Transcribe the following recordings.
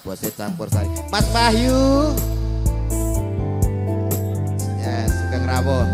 Bosnya campur sari. Mas Wahyu. Ya, Sugeng Rawuh.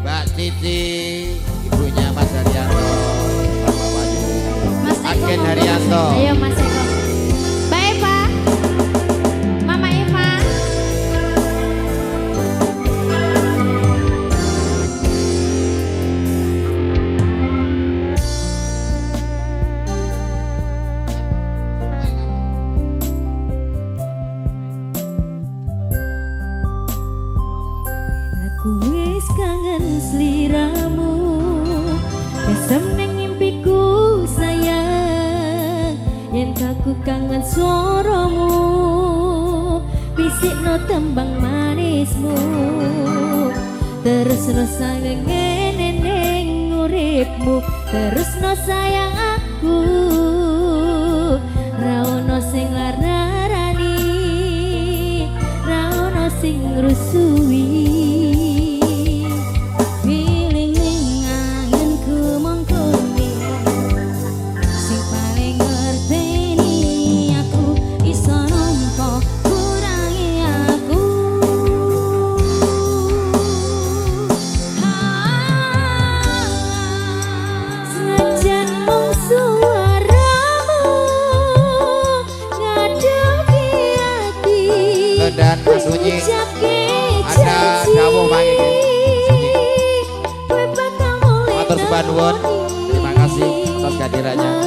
Mbak Titi, ibunya Mas Haryanto. Bapak Wahyu. Mas Eko. Agen Haryanto. Ayo Mas Eko. Mbak Eva. Mama Eva. Aku wis kangen sliramu, kesem neng mimpiku sayang. Yen aku kangen suaramu, bisikno tembang manismu. Terusno sayang ngene ning uripmu, terusno sayang aku. Ra ono sing larani, ra ono sing rusui. Dan Mas Unyi ada dawuh mangke matur sembah nuwun, terima kasih atas kehadirannya.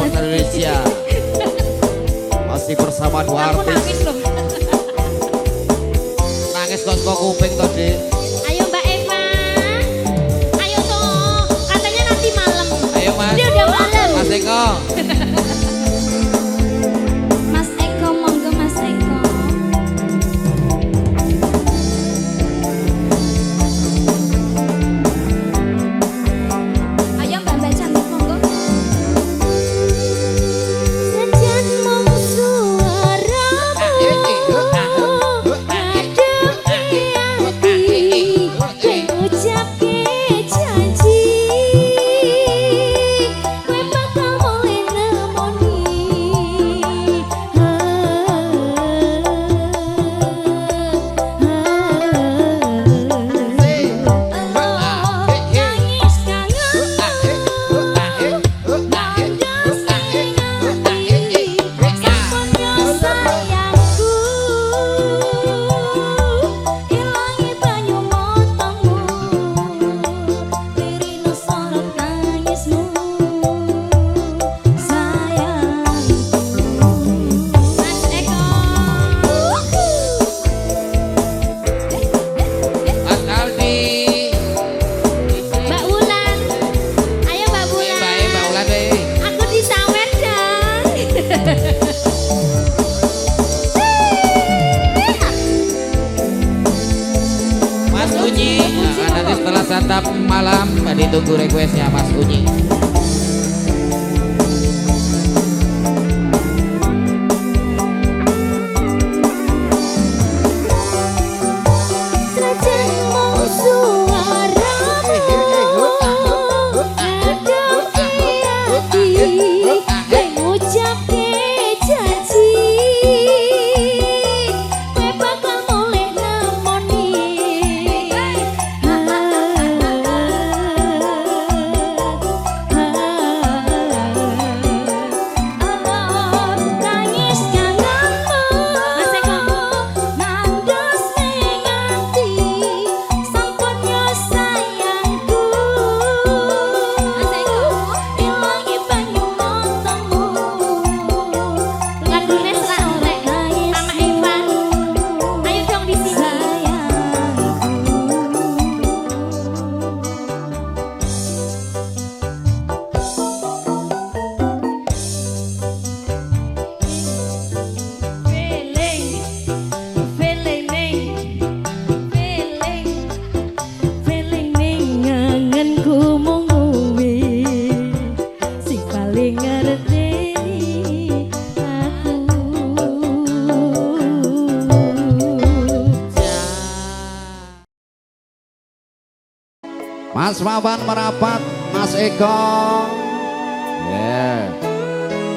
Indonesia masih bersama dua artis. Nangis kok kuping tadi. Ayo Mbak Eva. Ayo toh. Katanya nanti malam. Ayo Mas. Ini udah malam. Mas Eko. Mas Eko, monggo Mas Eko. Ayo Mbak cantik monggo. Mas Unyi, nah, nanti setelah santap malam ditunggu requestnya Mas Unyi. Mas Wawan merapat, Mas Eko. Yeah.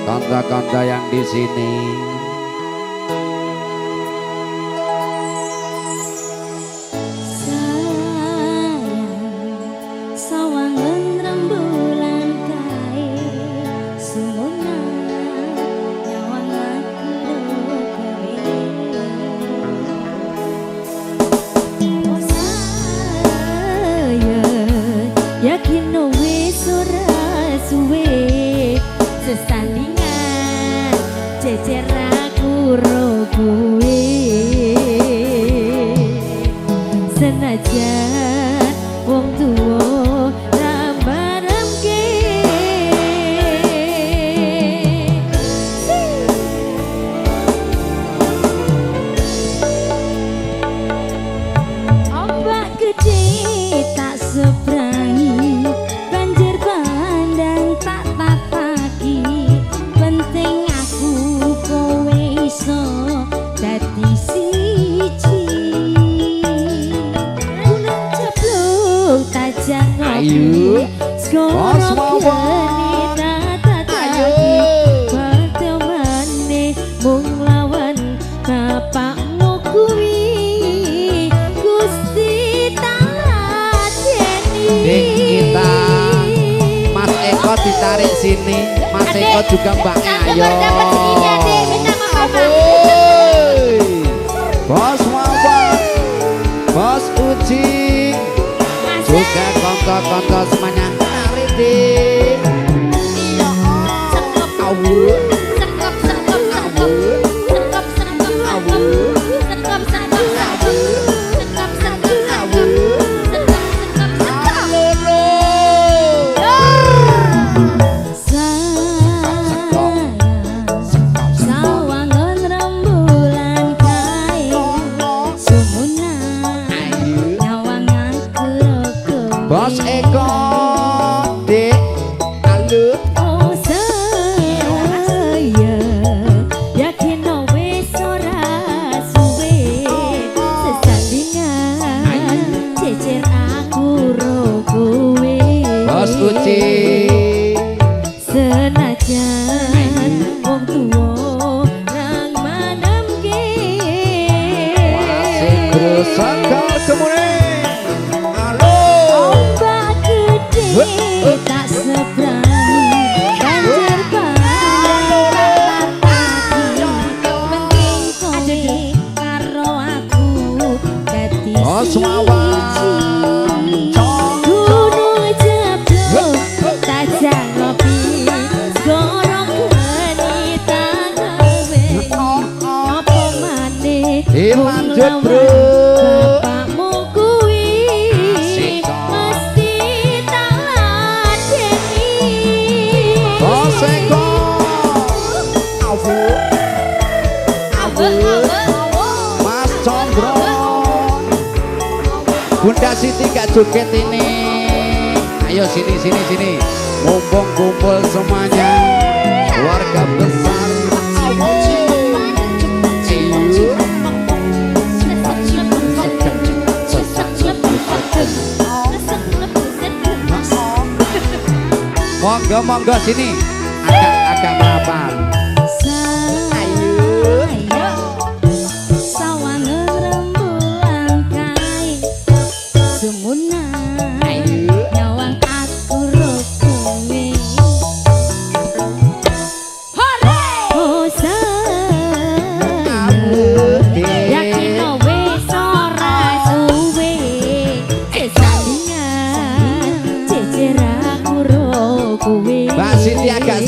Konco-konco yang di sini. Yakin no wis ora suwe sesandingan jejer aku ro kowe senajan wong tuwa ra baremke ombak gede tak seberangi banjir bandang tak tapaki penting aku kowe iso dadi siji gunung jeblok tajam ngopi skoro geni tataki pertemane mung lawan bapakmu kuwi Gusti Dek kita Mas Eko ditarik sini, Mas Eko juga Mbak Ayo. Bos Wawan, Bos Uci, juga konco-konco semuanya tarik deh. Bos Eko, Dek, halo. Oh saya yakin no wis ora suwe sesandingan jejer aku ro kowe Bos Uci, senajan wong tuwa nang manemke Sigro Sakal Kemuning. tak seberani banjir bandang tataki penting kowe karo aku dadi Bos Wawan, gunung jeblok tajam ngopi skoro geni tanawe apa maneh Iwan mung jeblok. lawan bapakmu kuwi Asik, Kak. mesti tak ladeni Bos Eko, Mas Condro, Bunda Siti gak joget ini. Ayo sini sini sini, mumpung kumpul semuanya, keluarga besar. Monggo monggo sini, agak merapat. Sawangen rembulan kai sumunan nyawang aku ro kowe oh saya yakin no wis ora suwe sesandingan jejer aku ro kowe Mbak Siti agak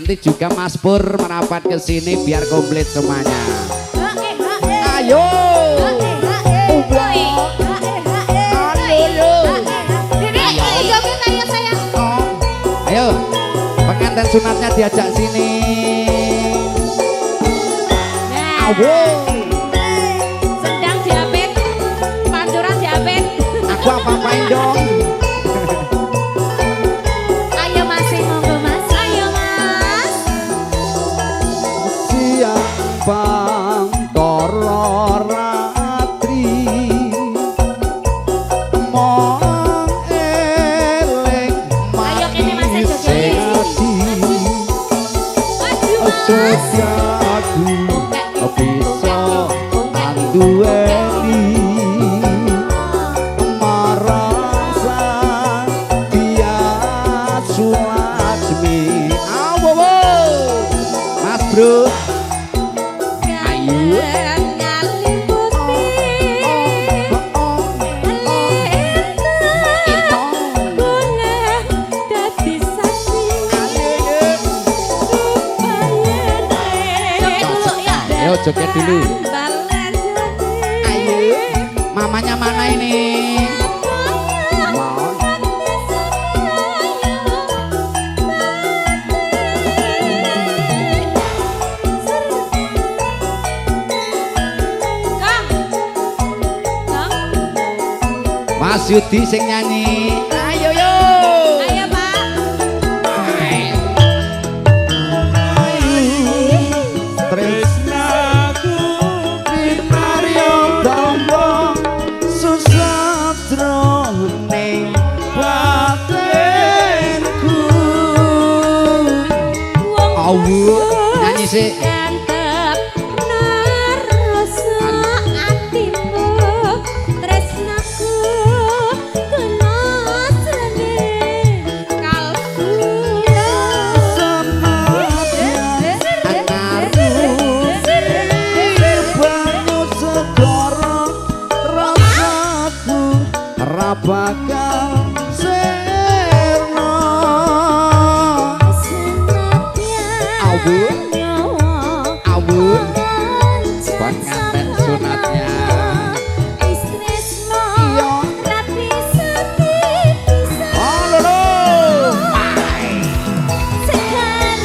nanti juga Mas Pur merapat ke sini biar komplit semuanya. Ayo. Ayo, pengantin sunatnya diajak sini. Awo. Sedang diapit, pancuran diapit. Aku apa-apain dong. Ayo Mas, monggo Mas. Ayo Mas. Siang pangkara ratri mong eling Ayo kene Mas, joget. sing ati Maju Mas. sejati bisa anduweni marang sang Hyang Laksmi. Awo Mas Bro. Ayo. Ayo joget dulu. Ayo. Mamanya mana ini? Mau. Mas Yudi sing nyanyi. Ayo yo. Ayo Pak. Tresnaku Rinaryo Tombo Susatro ning batinku. Awu nyanyi sih. Bakal serno awu awu pengantin sunatnya iya halo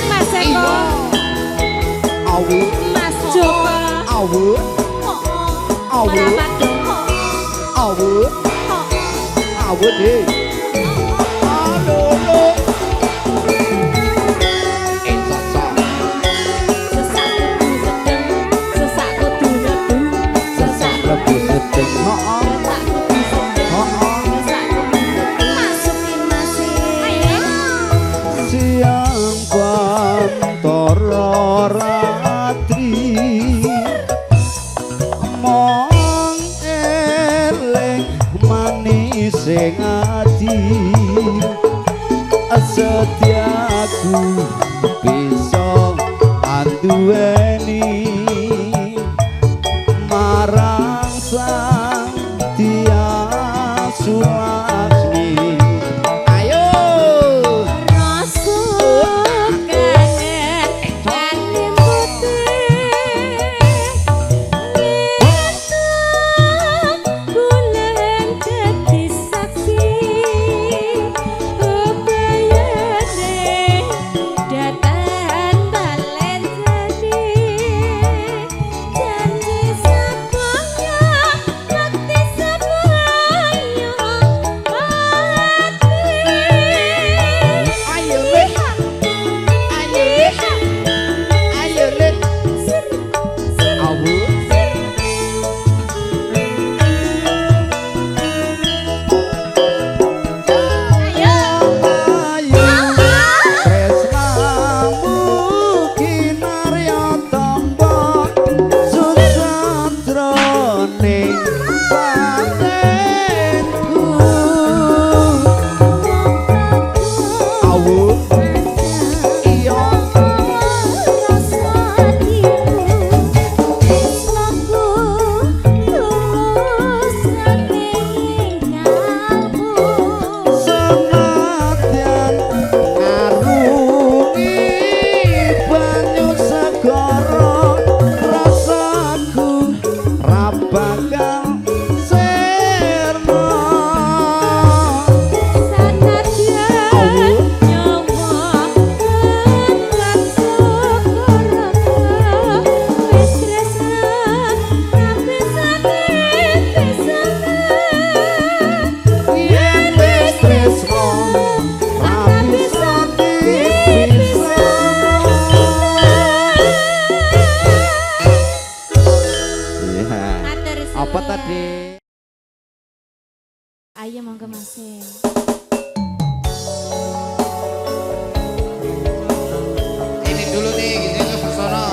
Mas Eko, awu Mas Joko, awu awu merapat dong. awu awu deh halo Sesak kudu nedu, sesak lebih sedeng masukin masih. siang pantara ratri mong eling manis sing ati setiaku bisa anduweni marang sang Hyang Laksmi. Ayo Apa tadi? Ayo monggo Mas. Ini dulu nih, gitu ke Sono.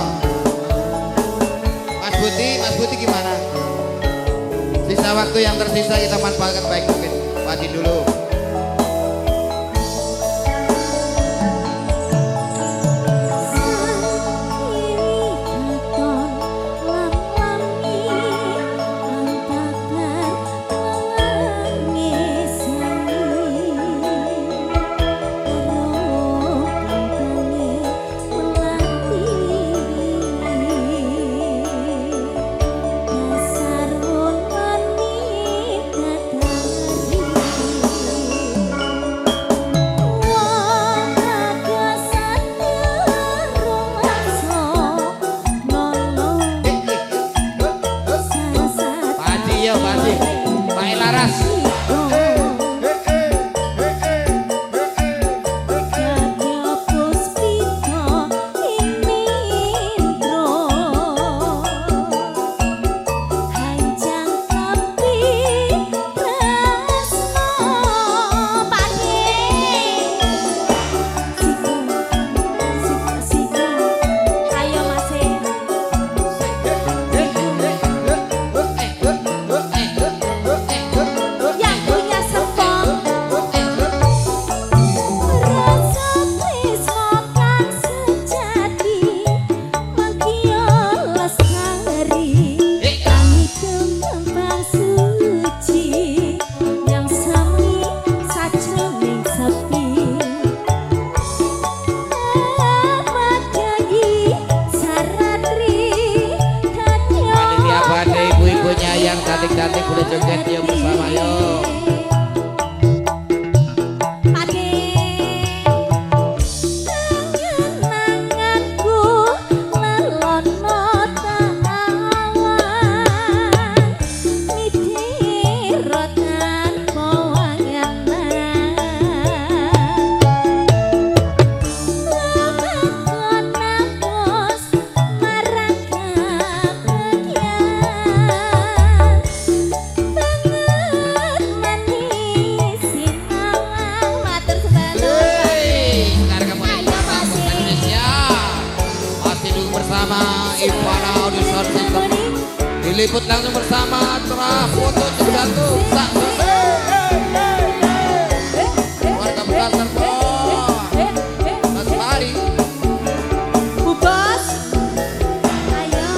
Mas Buti gimana? Sisa waktu yang tersisa kita manfaatkan baik mungkin. Padi dulu. Cantik-cantik udah joget yuk bersama yuk. Ivana Audition System diliput langsung bersama Tra Foto Jatuh tak warga besar Serpong Mas Mari Bu Bos ayo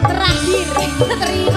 terakhir terima